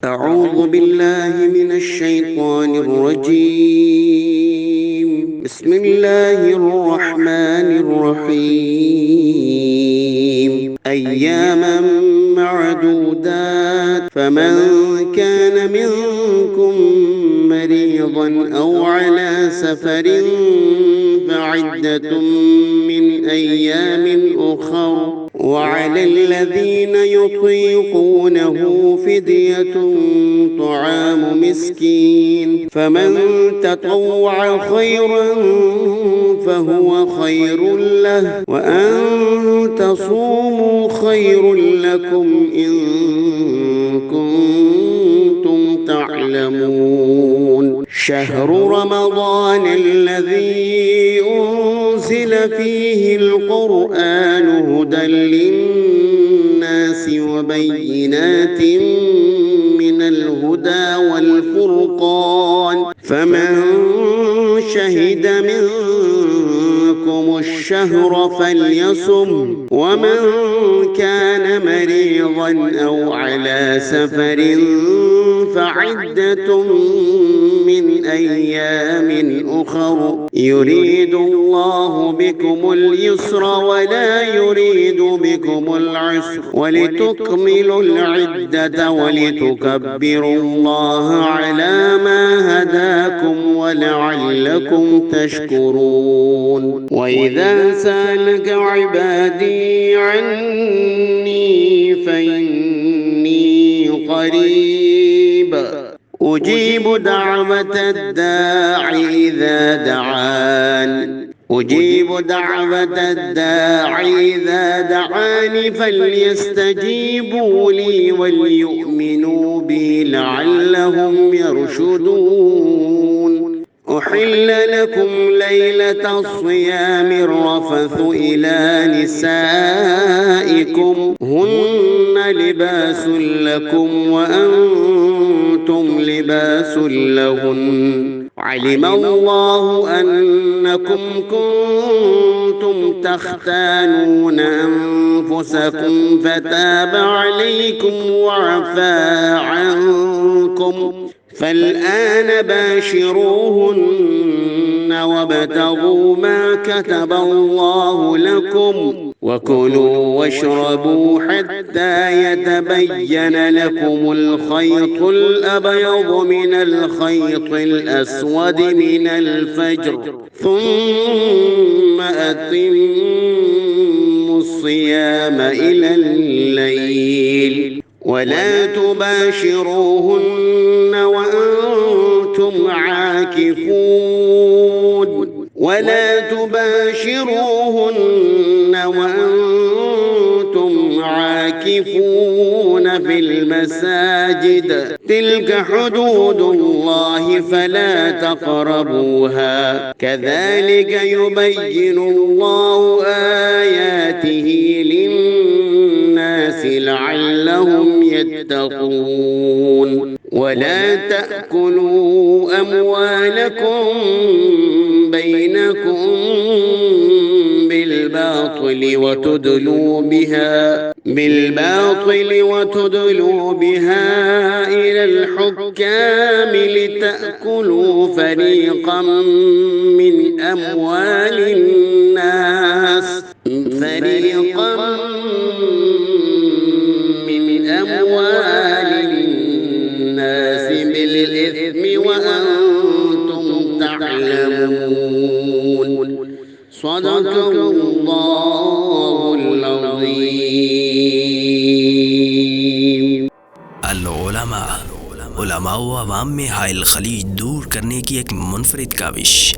أعوذ بالله من الشيطان الرجيم. بسم الله الرحمن الرحيم. أياما معدودات، فمن كان منكم مريضا أو على سفر فعدة من أيام أخر، وعلى الذين يطيقونه فدية طعام مسكين، فمن تطوع خيرا فهو خير له، وأن تصوموا خير لكم إن كنتم تعلمون. شهر رمضان الذي أنزل فيه القرآن هدى للناس وبينات من الهدى والفرقان، فمن شهد منكم الشهر فليصم، ومن كان مريضا أو على سفر فعدة من أيام أخر، يريد الله بكم اليسر ولا يريد بكم العسر، ولتكملوا العدة ولتكبروا الله على ما هداكم ولعلكم تشكرون. وإذا سألك عبادي عني فإني قريب أجيب دعوة الداع إذا دعان، أجيب دعوة الداع إذا دعاني، فليستجيبوا لي وليؤمنوا بي لعلهم يرشدون. أحل لكم ليلة الصيام الرفث إلى نسائكم هن لباس لكم وأنتم لباس لهن، علم الله أنكم كنتم تختانون أنفسكم فتاب عليكم وعفى عنكم، فالآن باشروهن وابتغوا ما كتب الله لكم، وكلوا واشربوا حتى يتبين لكم الخيط الأبيض من الخيط الأسود من الفجر، ثم أتموا الصيام إلى الليل، ولا تباشروهن وأنتم عاكفون، ولا تباشروهن وأنتم عاكفون في المساجد، تلك حدود الله فلا تقربوها، كذلك يبين الله آياته للناس لعلهم يتقون. ولا تأكلوا أموالكم بينكم بالباطل وتدلوا بها إلى الحكام لتأكلوا فريقا من أموال الناس بالإثم وأنتم تعلمون. صدق الله العظيم. उलमा व अवाम में हाइल खलीज दूर करने की एक मुनफरिद काविश।